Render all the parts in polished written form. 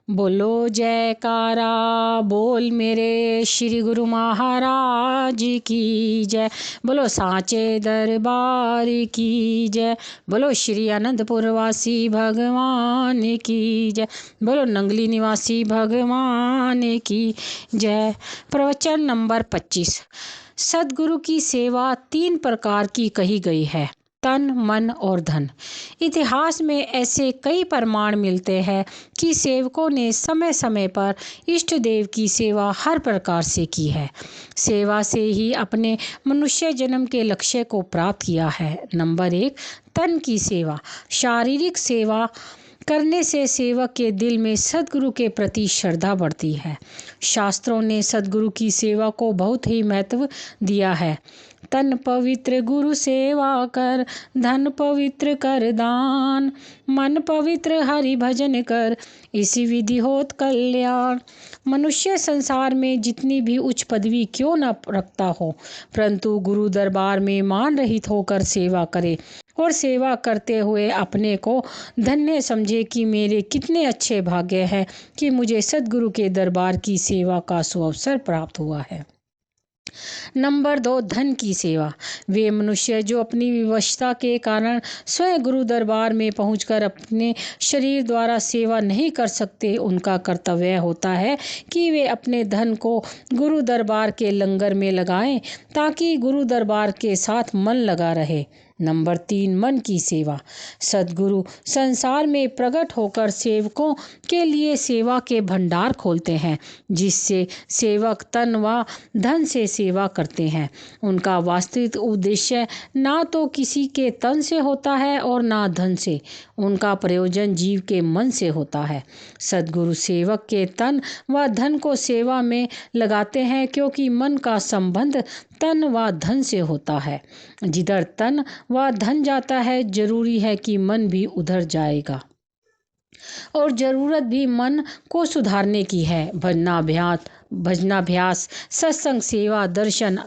बोलो जयकारा बोल मेरे श्री गुरु महाराज की जय। बोलो सांचे दरबार की जय। बोलो श्री अनंतपुर वासी भगवान की जय। बोलो नंगली निवासी भगवान की जय। प्रवचन नंबर 25। सद्गुरु की सेवा 3 प्रकार की कही गई है, तन, मन और धन। इतिहास में ऐसे कई प्रमाण मिलते हैं कि सेवकों ने समय समय पर इष्ट देव की सेवा हर प्रकार से की है। सेवा से ही अपने मनुष्य जन्म के लक्ष्य को प्राप्त किया है। नंबर 1, तन की सेवा। शारीरिक सेवा करने से सेवक के दिल में सद्गुरु के प्रति श्रद्धा बढ़ती है। शास्त्रों ने सद्गुरु की सेवा को बहुत ही महत्व दिया है। तन पवित्र गुरु सेवा कर, धन पवित्र कर दान, मन पवित्र हरि भजन कर, इसी विधि होत कल्याण। मनुष्य संसार में जितनी भी उच्च पदवी क्यों न रखता हो, परंतु गुरु दरबार में मान रहित होकर सेवा करे और सेवा करते हुए अपने को धन्य समझे कि मेरे कितने अच्छे भाग्य हैं कि मुझे सद्गुरु के दरबार की सेवा का सुअवसर प्राप्त हुआ है। नंबर 2, धन की सेवा। वे मनुष्य जो अपनी विवशता के कारण स्वयं गुरु दरबार में पहुंचकर अपने शरीर द्वारा सेवा नहीं कर सकते, उनका कर्तव्य होता है कि वे अपने धन को गुरु दरबार के लंगर में लगाएं ताकि गुरु दरबार के साथ मन लगा रहे। नंबर 3, मन की सेवा। सद्गुरु संसार में प्रकट होकर सेवकों के लिए सेवा के भंडार खोलते हैं, जिससे सेवक तन व धन से सेवा करते हैं। उनका वास्तविक उद्देश्य ना तो किसी के तन से होता है और ना धन से। उनका प्रयोजन जीव के मन से होता है। सद्गुरु सेवक के तन व धन को सेवा में लगाते हैं क्योंकि मन का संबंध तन व धन से होता है। जिधर तन व धन जाता है, जरूरी है कि मन भी उधर जाएगा और जरूरत भी मन को सुधारने की है। भजनाभ्यास, सत्संग, सेवा, दर्शन,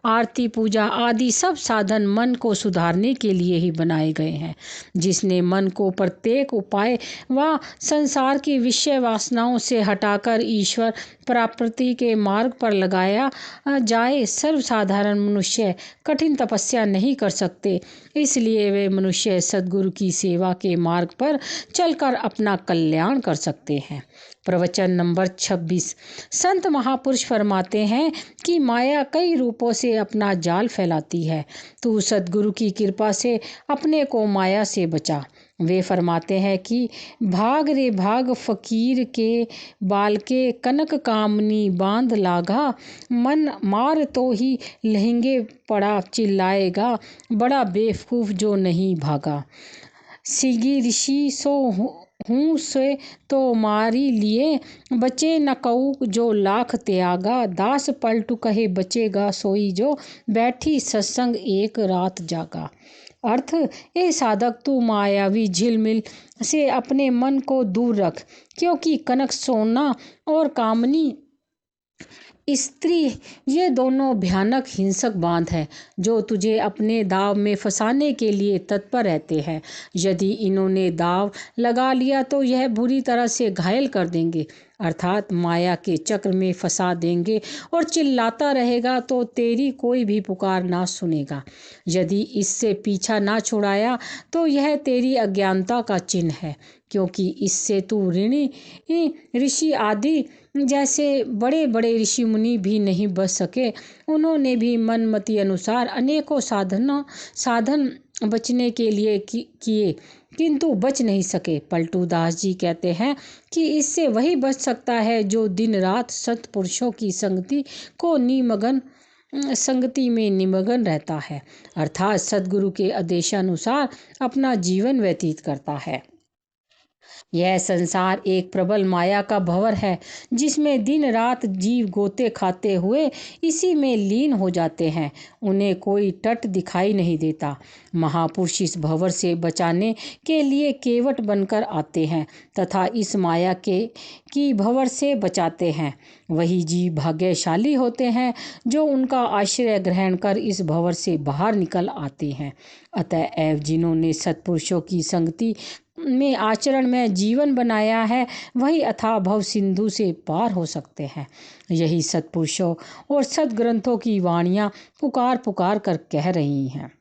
आरती, पूजा आदि सब साधन मन को सुधारने के लिए ही बनाए गए हैं। जिसने मन को प्रत्येक उपाय व संसार की विषय वासनाओं से हटाकर ईश्वर प्राप्ति के मार्ग पर लगाया जाए, सर्वसाधारण मनुष्य कठिन तपस्या नहीं कर सकते। इसलिए वे मनुष्य सद्गुरु की सेवा के मार्ग पर चलकर अपना कल्याण कर सकते हैं। प्रवचन नंबर 26। संत महापुरुष फरमाते हैं कि माया कई रूपों से अपना जाल फैलाती है। तू सद्गुरु की कृपा से अपने को माया से बचा। वे फरमाते हैं कि भाग रे भाग फकीर के बाल के, कनक कामनी बांध लागा, मन मार तो ही लहंगे पड़ा चिल्लाएगा, बड़ा बेवकूफ जो नहीं भागा। सिगी ऋषि सो हूँ से तो मारी लिए, बचे न कऊ जो लाख त्यागा, दास पलटू कहे बचेगा सोई जो, बैठी सत्संग एक रात जागा। अर्थ, ए साधक तू मायावी झिलमिल से अपने मन को दूर रख, क्योंकि कनक सोना और कामनी स्त्री ये दोनों भयानक हिंसक बांध है जो तुझे अपने दाव में फंसाने के लिए तत्पर रहते हैं। यदि इन्होंने दाव लगा लिया तो यह बुरी तरह से घायल कर देंगे, अर्थात माया के चक्र में फंसा देंगे और चिल्लाता रहेगा तो तेरी कोई भी पुकार ना सुनेगा। यदि इससे पीछा ना छुड़ाया तो यह तेरी अज्ञानता का चिन्ह है, क्योंकि इससे तू ऋषि आदि जैसे बड़े बड़े ऋषि मुनि भी नहीं बच सके। उन्होंने भी मनमति अनुसार अनेकों साधन बचने के लिए किए, किंतु बच नहीं सके। पलटू दास जी कहते हैं कि इससे वही बच सकता है जो दिन रात सत्पुरुषों की संगति में निमग्न रहता है, अर्थात सद्गुरु के आदेशानुसार अपना जीवन व्यतीत करता है। यह संसार एक प्रबल माया का भंवर है, जिसमें दिन रात जीव गोते खाते हुए इसी में लीन हो जाते हैं। उन्हें कोई तट दिखाई नहीं देता। महापुरुष इस भंवर से बचाने के लिए केवट बनकर आते हैं तथा इस माया के की भंवर से बचाते हैं। वही जीव भाग्यशाली होते हैं जो उनका आश्रय ग्रहण कर इस भंवर से बाहर निकल आते हैं। अतएव जिन्होंने सत्पुरुषों की संगति में आचरण में जीवन बनाया है वही अथाह भव सिंधु से पार हो सकते हैं। यही सत्पुरुषों और सद्ग्रंथों की वाणियाँ पुकार पुकार कर कह रही हैं।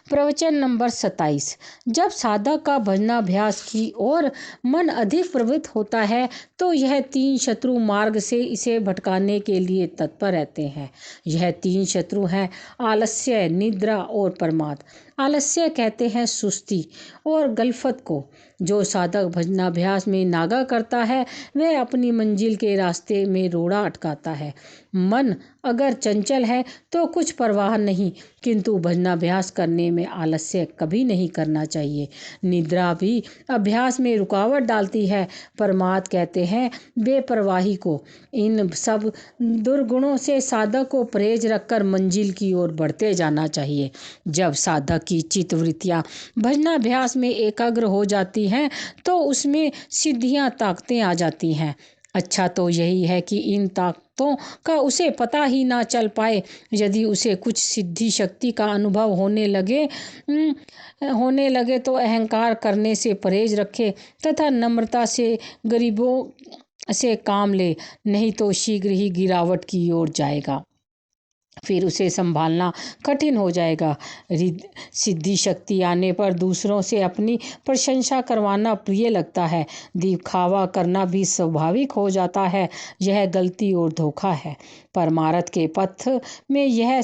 प्रवचन नंबर 27। जब साधक का भजनाभ्यास की ओर मन अधिक प्रवृत्त होता है तो यह 3 शत्रु मार्ग से इसे भटकाने के लिए तत्पर रहते हैं। यह 3 शत्रु हैं आलस्य, निद्रा और प्रमाद। आलस्य कहते हैं सुस्ती और गलफत को। जो साधक भजनाभ्यास में नागा करता है वह अपनी मंजिल के रास्ते में रोड़ा अटकाता है। मन अगर चंचल है तो कुछ परवाह नहीं, किंतु भजनाभ्यास करने में आलस्य कभी नहीं करना चाहिए। निद्रा भी अभ्यास में रुकावट डालती है। प्रमाद कहते हैं बेपरवाही को। इन सब दुर्गुणों से साधक को परहेज रखकर मंजिल की ओर बढ़ते जाना चाहिए। जब साधक की चित्तवृत्तियाँ भजनाभ्यास में एकाग्र हो जाती हैं तो उसमें सिद्धियाँ ताकतें आ जाती हैं। अच्छा तो यही है कि इन ताकतों का उसे पता ही ना चल पाए। यदि उसे कुछ सिद्धि शक्ति का अनुभव होने लगे तो अहंकार करने से परहेज रखे तथा नम्रता से गरीबों से काम ले, नहीं तो शीघ्र ही गिरावट की ओर जाएगा। फिर उसे संभालना कठिन हो जाएगा। सिद्धि शक्ति आने पर दूसरों से अपनी प्रशंसा करवाना प्रिय लगता है। दिखावा करना भी स्वाभाविक हो जाता है। यह गलती और धोखा है। परमार्थ के पथ में यह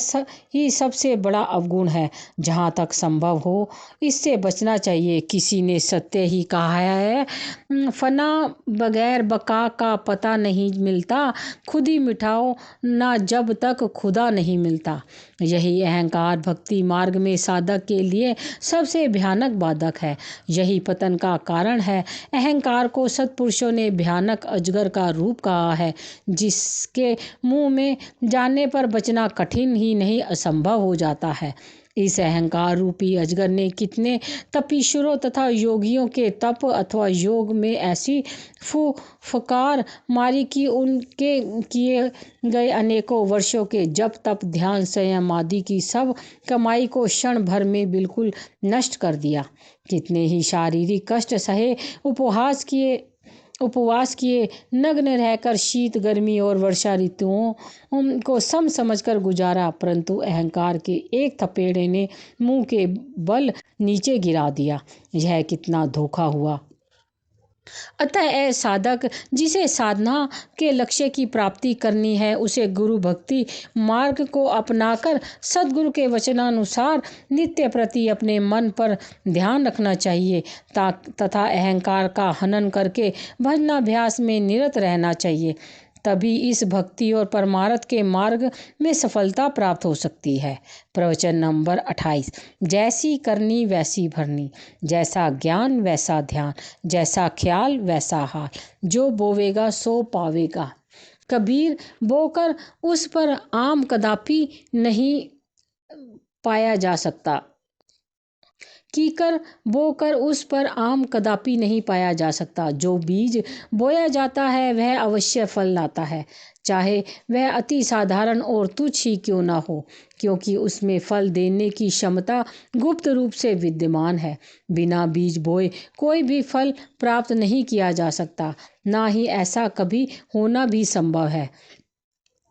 ही सबसे बड़ा अवगुण है। जहाँ तक संभव हो इससे बचना चाहिए। किसी ने सत्य ही कहा है, फना बगैर बका का पता नहीं मिलता, खुद ही मिटाओ ना जब तक खुदा नहीं मिलता। यही अहंकार भक्ति मार्ग में साधक के लिए सबसे भयानक बाधक है। यही पतन का कारण है। अहंकार को सत्पुरुषों ने भयानक अजगर का रूप कहा है, जिसके मुंह में जाने पर बचना कठिन ही नहीं असंभव हो जाता है। इस अहंकार रूपी अजगर ने कितने तपीश्वरों तथा योगियों के तप अथवा योग में ऐसी फुकार मारी कि उनके किए गए अनेकों वर्षों के जप तप ध्यान संयम आदि की सब कमाई को क्षण भर में बिल्कुल नष्ट कर दिया। कितने ही शारीरिक कष्ट सहे, उपवास किए, नग्न रहकर शीत गर्मी और वर्षा ऋतुओं को सम समझकर गुजारा, परंतु अहंकार के एक थपेड़े ने मुंह के बल नीचे गिरा दिया। यह कितना धोखा हुआ। अतः ऐ साधक, जिसे साधना के लक्ष्य की प्राप्ति करनी है, उसे गुरु भक्ति मार्ग को अपनाकर सद्गुरु के वचनानुसार नित्य प्रति अपने मन पर ध्यान रखना चाहिए तथा अहंकार का हनन करके भजनाभ्यास में निरत रहना चाहिए। तभी इस भक्ति और परमार्थ के मार्ग में सफलता प्राप्त हो सकती है। प्रवचन नंबर 28। जैसी करनी वैसी भरनी, जैसा ज्ञान वैसा ध्यान, जैसा ख्याल वैसा हाल, जो बोवेगा सो पावेगा। कबीर बोकर उस पर आम कदापि नहीं पाया जा सकता। कीकर बोकर उस पर आम कदापि नहीं पाया जा सकता। जो बीज बोया जाता है वह अवश्य फल लाता है, चाहे वह अति साधारण और तुच्छ ही क्यों ना हो, क्योंकि उसमें फल देने की क्षमता गुप्त रूप से विद्यमान है। बिना बीज बोए कोई भी फल प्राप्त नहीं किया जा सकता, ना ही ऐसा कभी होना भी संभव है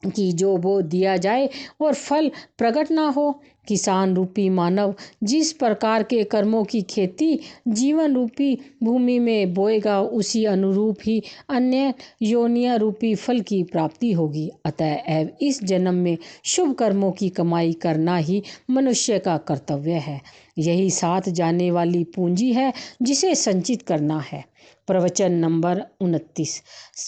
कि जो बो दिया जाए और फल प्रकट ना हो। किसान रूपी मानव जिस प्रकार के कर्मों की खेती जीवन रूपी भूमि में बोएगा, उसी अनुरूप ही अन्य योनिया रूपी फल की प्राप्ति होगी। अतएव इस जन्म में शुभ कर्मों की कमाई करना ही मनुष्य का कर्तव्य है। यही साथ जाने वाली पूंजी है जिसे संचित करना है। प्रवचन नंबर 29।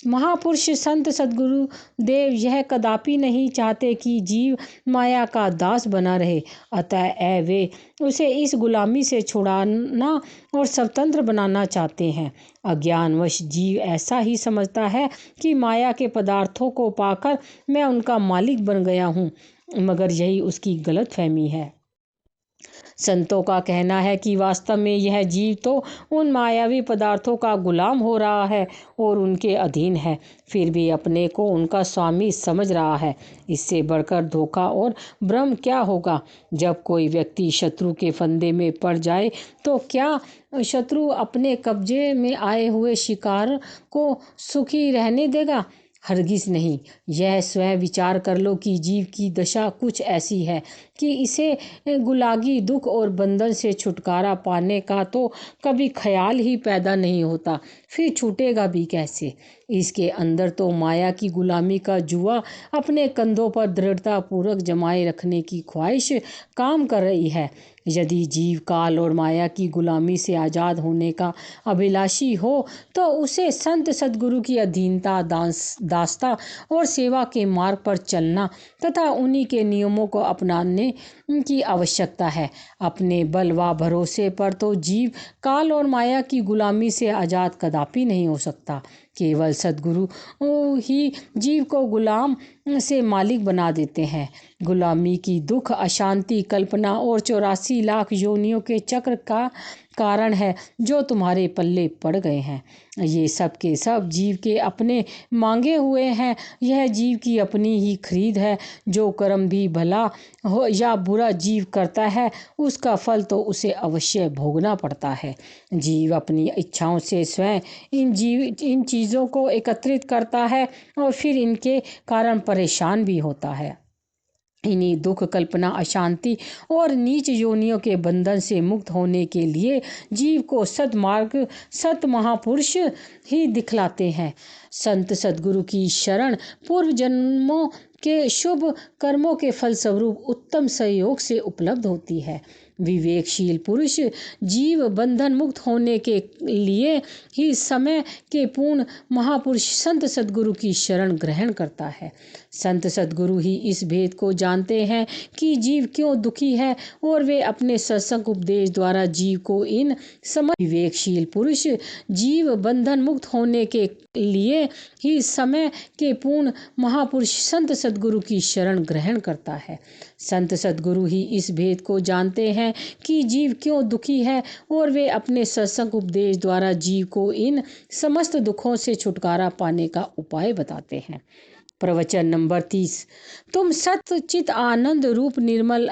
महापुरुष संत सद्गुरु देव यह कदापि नहीं चाहते कि जीव माया का दास बना रहे। अतः वे उसे इस गुलामी से छुड़ाना और स्वतंत्र बनाना चाहते हैं। अज्ञानवश जीव ऐसा ही समझता है कि माया के पदार्थों को पाकर मैं उनका मालिक बन गया हूँ, मगर यही उसकी गलत फहमी है। संतों का कहना है कि वास्तव में यह जीव तो उन मायावी पदार्थों का गुलाम हो रहा है और उनके अधीन है, फिर भी अपने को उनका स्वामी समझ रहा है। इससे बढ़कर धोखा और भ्रम क्या होगा। जब कोई व्यक्ति शत्रु के फंदे में पड़ जाए तो क्या शत्रु अपने कब्जे में आए हुए शिकार को सुखी रहने देगा? हरगिज नहीं। यह स्वयं विचार कर लो कि जीव की दशा कुछ ऐसी है कि इसे गुलागी, दुख और बंधन से छुटकारा पाने का तो कभी ख्याल ही पैदा नहीं होता, फिर छूटेगा भी कैसे। इसके अंदर तो माया की गुलामी का जुआ अपने कंधों पर दृढ़तापूर्वक जमाए रखने की ख्वाहिश काम कर रही है। यदि जीव काल और माया की गुलामी से आज़ाद होने का अभिलाषी हो तो उसे संत सद्गुरु की अधीनता, दास्ता और सेवा के मार्ग पर चलना तथा उन्हीं के नियमों को अपनाने की आवश्यकता है। अपने बल व भरोसे पर तो जीव काल और माया की गुलामी से आज़ाद कदापि नहीं हो सकता। केवल सद्गुरु ही जीव को गुलाम से मालिक बना देते हैं। गुलामी की दुख, अशांति, कल्पना और 84 लाख योनियों के चक्र का कारण है जो तुम्हारे पल्ले पड़ गए हैं। ये सब के सब जीव के अपने मांगे हुए हैं। यह जीव की अपनी ही खरीद है। जो कर्म भी भला हो या बुरा जीव करता है उसका फल तो उसे अवश्य भोगना पड़ता है। जीव अपनी इच्छाओं से स्वयं इन चीज़ों को एकत्रित करता है और फिर इनके कारण परेशान भी होता है। इन्हीं दुख, कल्पना, अशांति और नीच योनियों के बंधन से मुक्त होने के लिए जीव को सद्मार्ग, सत महापुरुष ही दिखलाते हैं। संत सद्गुरु की शरण पूर्व जन्मों के शुभ कर्मों के फलस्वरूप उत्तम सहयोग से उपलब्ध होती है। विवेकशील पुरुष जीव बंधन मुक्त होने के लिए ही समय के पूर्ण महापुरुष संत सद्गुरु की शरण ग्रहण करता है। संत सद्गुरु ही इस भेद को जानते हैं कि जीव क्यों दुखी है और वे अपने सत्संग उपदेश द्वारा जीव को इन समझ। विवेकशील पुरुष जीव बंधन मुक्त होने के लिए ही समय के पूर्ण महापुरुष संत सद्गुरु की शरण ग्रहण करता है। संत सद्गुरु ही इस भेद को जानते हैं कि जीव क्यों दुखी है और वे अपने सत्संग उपदेश द्वारा जीव को इन समस्त दुखों से छुटकारा पाने का उपाय बताते हैं। प्रवचन नंबर 30। तुम सत्य चित आनंद रूप निर्मल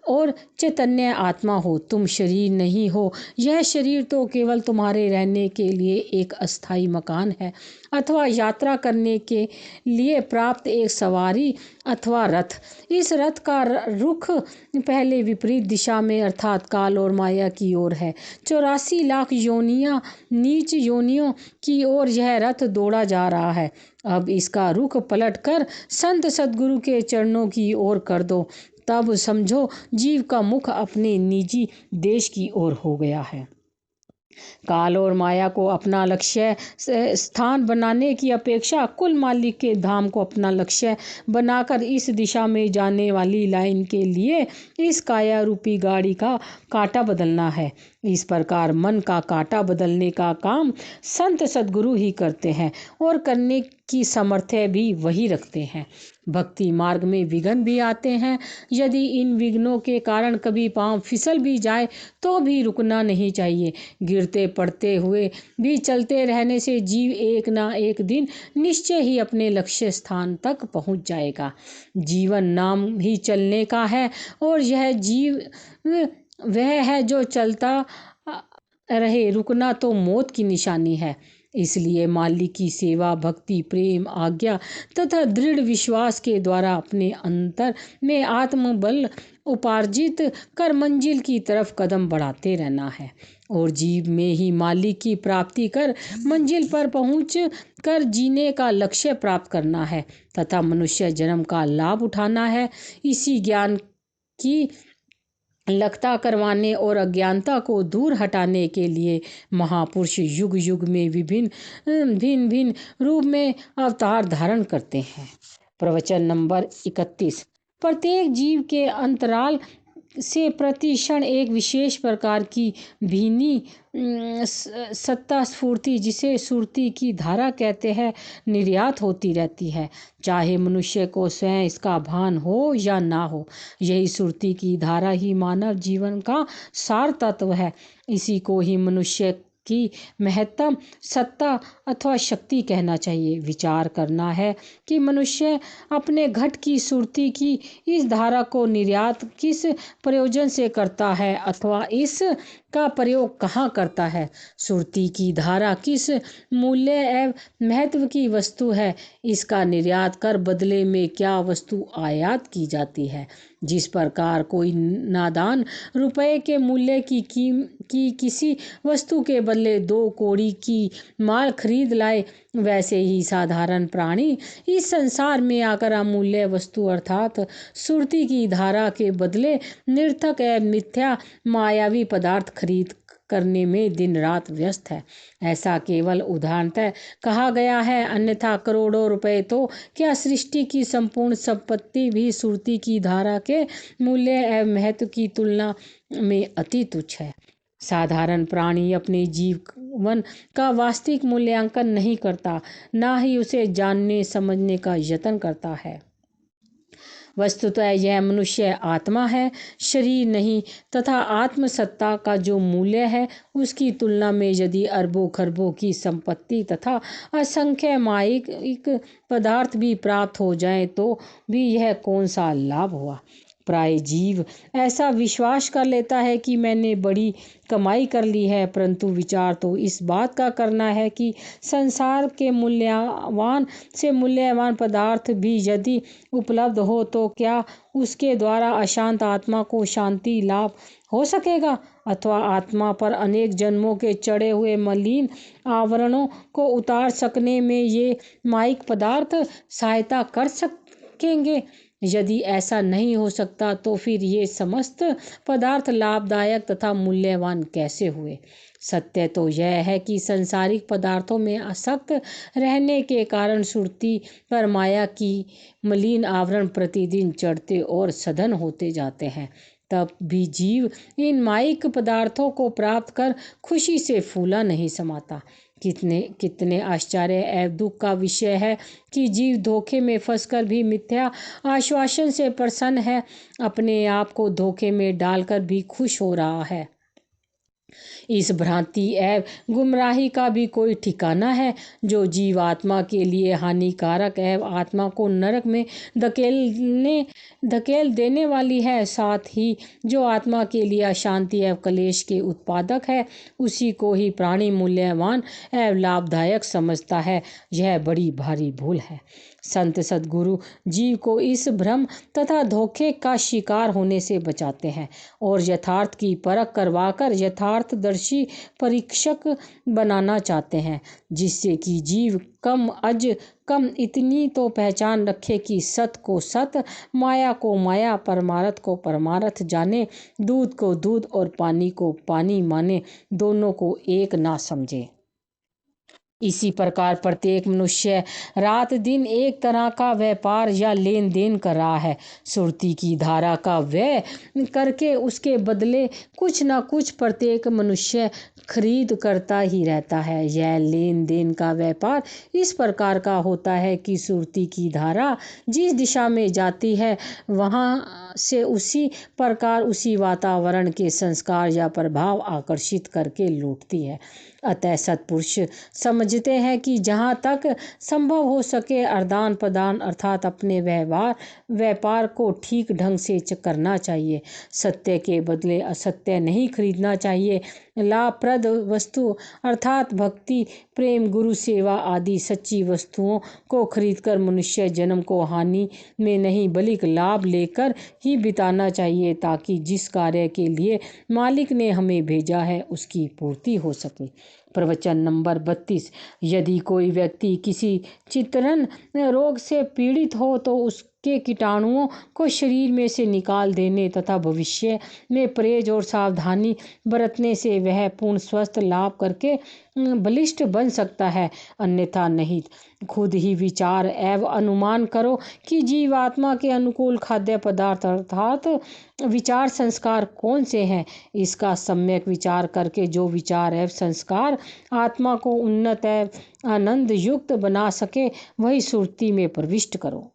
और चैतन्य आत्मा हो। तुम शरीर नहीं हो। यह शरीर तो केवल तुम्हारे रहने के लिए एक अस्थाई मकान है अथवा यात्रा करने के लिए प्राप्त एक सवारी अथवा रथ। इस रथ का रुख पहले विपरीत दिशा में अर्थात काल और माया की ओर है। 84 लाख योनियां नीच योनियों की ओर यह रथ दौड़ा जा रहा है। अब इसका रुख पलटकर संत सद्गुरु के चरणों की ओर कर दो, तब समझो जीव का मुख अपने निजी देश की ओर हो गया है। काल और माया को अपना लक्ष्य स्थान बनाने की अपेक्षा कुल मालिक के धाम को अपना लक्ष्य बनाकर इस दिशा में जाने वाली लाइन के लिए इस काया रूपी गाड़ी का कांटा बदलना है। इस प्रकार मन का कांटा बदलने का काम संत सद्गुरु ही करते हैं और करने की सामर्थ्य भी वही रखते हैं। भक्ति मार्ग में विघ्न भी आते हैं। यदि इन विघ्नों के कारण कभी पांव फिसल भी जाए तो भी रुकना नहीं चाहिए। गिरते पड़ते हुए भी चलते रहने से जीव एक ना एक दिन निश्चय ही अपने लक्ष्य स्थान तक पहुंच जाएगा। जीवन नाम ही चलने का है और यह जीव वह है जो चलता रहे। रुकना तो मौत की निशानी है। इसलिए मालिक की सेवा, भक्ति, प्रेम, आज्ञा तथा दृढ़ विश्वास के द्वारा अपने अंतर में आत्मबल उपार्जित कर मंजिल की तरफ कदम बढ़ाते रहना है और जीव में ही मालिक की प्राप्ति कर मंजिल पर पहुंच कर जीने का लक्ष्य प्राप्त करना है तथा मनुष्य जन्म का लाभ उठाना है। इसी ज्ञान की लगता करवाने और अज्ञानता को दूर हटाने के लिए महापुरुष युग युग में विभिन्न भिन्न रूप में अवतार धारण करते हैं। प्रवचन नंबर 31। प्रत्येक जीव के अंतराल से प्रति क्षण एक विशेष प्रकार की भीनी सत्ता स्फूर्ति, जिसे सुरती की धारा कहते हैं, निर्यात होती रहती है, चाहे मनुष्य को स्वयं इसका भान हो या ना हो। यही सुरती की धारा ही मानव जीवन का सार तत्व है। इसी को ही मनुष्य की महत्तम सत्ता अथवा शक्ति कहना चाहिए। विचार करना है कि मनुष्य अपने घट की सुरती की इस धारा को निर्यात किस प्रयोजन से करता है अथवा इस का प्रयोग कहाँ करता है। सुरती की धारा किस मूल्य एवं महत्व की वस्तु है, इसका निर्यात कर बदले में क्या वस्तु आयात की जाती है। जिस प्रकार कोई नादान रुपए के मूल्य की किसी वस्तु के बदले 2 कौड़ी की माल खरीद लाए, वैसे ही साधारण प्राणी इस संसार में आकर अमूल्य वस्तु अर्थात सुरती की धारा के बदले निर्थक एवं मिथ्या मायावी पदार्थ खरीद करने में दिन रात व्यस्त है। ऐसा केवल उदाहरणतः कहा गया है, अन्यथा करोड़ों रुपए तो क्या सृष्टि की संपूर्ण संपत्ति भी सुरती की धारा के मूल्य एवं महत्व की तुलना में अति तुच्छ है। साधारण प्राणी अपने जीवन का वास्तविक मूल्यांकन नहीं करता, ना ही उसे जानने समझने का यत्न करता है। वस्तुतः यह मनुष्य आत्मा है, शरीर नहीं, तथा आत्मसत्ता का जो मूल्य है उसकी तुलना में यदि अरबों खरबों की संपत्ति तथा असंख्य मायिक पदार्थ भी प्राप्त हो जाए तो भी यह कौन सा लाभ हुआ। प्राय जीव ऐसा विश्वास कर लेता है कि मैंने बड़ी कमाई कर ली है, परंतु विचार तो इस बात का करना है कि संसार के मूल्यवान से मूल्यवान पदार्थ भी यदि उपलब्ध हो तो क्या उसके द्वारा अशांत आत्मा को शांति लाभ हो सकेगा, अथवा आत्मा पर अनेक जन्मों के चढ़े हुए मलिन आवरणों को उतार सकने में ये मायिक पदार्थ सहायता कर सकेंगे। यदि ऐसा नहीं हो सकता तो फिर ये समस्त पदार्थ लाभदायक तथा मूल्यवान कैसे हुए। सत्य तो यह है कि सांसारिक पदार्थों में आसक्त रहने के कारण सुरती पर माया की मलिन आवरण प्रतिदिन चढ़ते और सघन होते जाते हैं। तब भी जीव इन मायिक पदार्थों को प्राप्त कर खुशी से फूला नहीं समाता। कितने आश्चर्य एवं दुख का विषय है कि जीव धोखे में फंसकर भी मिथ्या आश्वासन से प्रसन्न है, अपने आप को धोखे में डालकर भी खुश हो रहा है। इस भ्रांति एवं गुमराही का भी कोई ठिकाना है जो जीव आत्मा के लिए हानिकारक एवं आत्मा को नरक में धकेल देने वाली है, साथ ही जो आत्मा के लिए अशांति एवं क्लेश के उत्पादक है, उसी को ही प्राणी मूल्यवान एवं लाभदायक समझता है। यह बड़ी भारी भूल है। संत सद्गुरु जीव को इस भ्रम तथा धोखे का शिकार होने से बचाते हैं और यथार्थ की परख करवाकर यथार्थदर्शी परीक्षक बनाना चाहते हैं, जिससे कि जीव कम अज कम इतनी तो पहचान रखे कि सत को सत, माया को माया, परमार्थ को परमार्थ जाने, दूध को दूध और पानी को पानी माने, दोनों को एक ना समझे। इसी प्रकार प्रत्येक मनुष्य रात दिन एक तरह का व्यापार या लेन देन कर रहा है। सुरती की धारा का व्यय करके उसके बदले कुछ न कुछ प्रत्येक मनुष्य खरीद करता ही रहता है। यह लेन देन का व्यापार इस प्रकार का होता है कि सुरती की धारा जिस दिशा में जाती है वहाँ से उसी प्रकार उसी वातावरण के संस्कार या प्रभाव आकर्षित करके लौटती है। अतः सत्पुरुष समझते हैं कि जहाँ तक संभव हो सके आदान प्रदान अर्थात अपने व्यापार को ठीक ढंग से करना चाहिए। सत्य के बदले असत्य नहीं खरीदना चाहिए। लाभप्रद वस्तु अर्थात भक्ति, प्रेम, गुरु सेवा आदि सच्ची वस्तुओं को खरीदकर मनुष्य जन्म को हानि में नहीं बल्कि लाभ लेकर ही बिताना चाहिए, ताकि जिस कार्य के लिए मालिक ने हमें भेजा है उसकी पूर्ति हो सके। प्रवचन नंबर 32। यदि कोई व्यक्ति किसी चिंतन रोग से पीड़ित हो तो के कीटाणुओं को शरीर में से निकाल देने तथा भविष्य में परहेज और सावधानी बरतने से वह पूर्ण स्वस्थ लाभ करके बलिष्ठ बन सकता है, अन्यथा नहीं। खुद ही विचार एवं अनुमान करो कि जीवात्मा के अनुकूल खाद्य पदार्थ अर्थात विचार संस्कार कौन से हैं। इसका सम्यक विचार करके जो विचार एवं संस्कार आत्मा को उन्नत एवं आनंद युक्त बना सके वही सुरति में प्रविष्ट करो।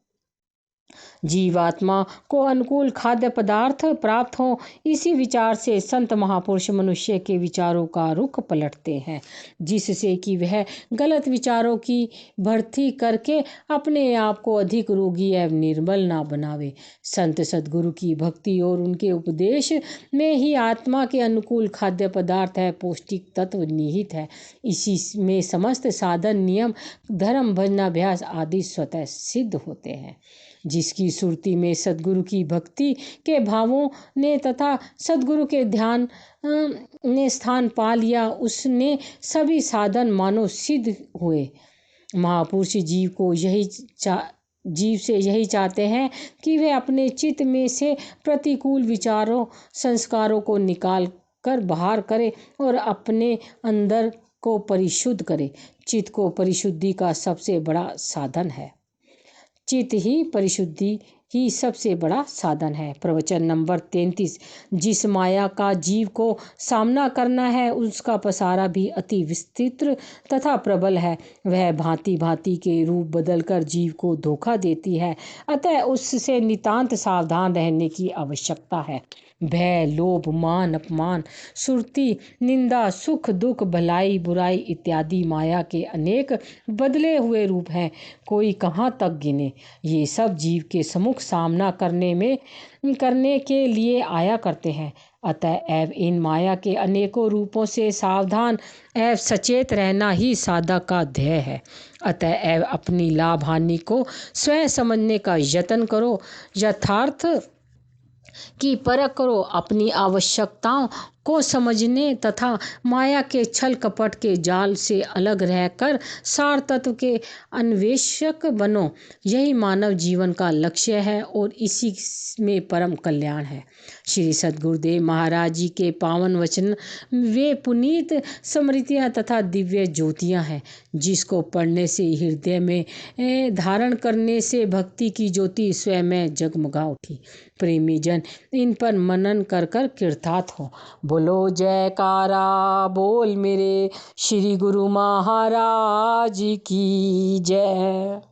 जीवात्मा को अनुकूल खाद्य पदार्थ प्राप्त हो, इसी विचार से संत महापुरुष मनुष्य के विचारों का रुख पलटते हैं, जिससे कि वह गलत विचारों की भर्ती करके अपने आप को अधिक रोगी एवं निर्बल ना बनावे। संत सद्गुरु की भक्ति और उनके उपदेश में ही आत्मा के अनुकूल खाद्य पदार्थ है, पौष्टिक तत्व निहित है। इसी में समस्त साधन नियम धर्म भजनाभ्यास आदि स्वतः सिद्ध होते हैं। जिसकी सुरति में सद्गुरु की भक्ति के भावों ने तथा सद्गुरु के ध्यान ने स्थान पा लिया, उसने सभी साधन मानो सिद्ध हुए। महापुरुष जीव से यही चाहते हैं कि वे अपने चित्त में से प्रतिकूल विचारों संस्कारों को निकाल कर बाहर करे और अपने अंदर को परिशुद्ध करे। चित्त को परिशुद्धि का सबसे बड़ा साधन है। चित्त ही परिशुद्धि ही सबसे बड़ा साधन है। प्रवचन नंबर 33। जिस माया का जीव को सामना करना है उसका पसारा भी अति विस्तृत तथा प्रबल है। वह भांति भांति के रूप बदलकर जीव को धोखा देती है, अतः उससे नितांत सावधान रहने की आवश्यकता है। भय, लोभ, मान, अपमान, सुरति, निंदा, सुख, दुख, भलाई, बुराई इत्यादि माया के अनेक बदले हुए रूप हैं, कोई कहाँ तक गिने। ये सब जीव के सम्मुख सामना करने के लिए आया करते हैं। अतः एवं इन माया के अनेकों रूपों से सावधान एवं सचेत रहना ही साधक का ध्येय है। अतः एवं अपनी लाभ हानि को स्वयं समझने का यत्न करो, यथार्थ की परख करो, अपनी आवश्यकताओं को समझने तथा माया के छल कपट के जाल से अलग रहकर सार तत्व के अन्वेषक बनो। यही मानव जीवन का लक्ष्य है और इसी में परम कल्याण है। श्री सद्गुरुदेव महाराज जी के पावन वचन वे पुनीत स्मृतियाँ तथा दिव्य ज्योतियाँ हैं, जिसको पढ़ने से हृदय में धारण करने से भक्ति की ज्योति स्वयं में जगमगा उठी। प्रेमी जन इन पर मनन कर कर कृतार्थ हो। बोलो जयकारा बोल मेरे श्री गुरु महाराज की जय।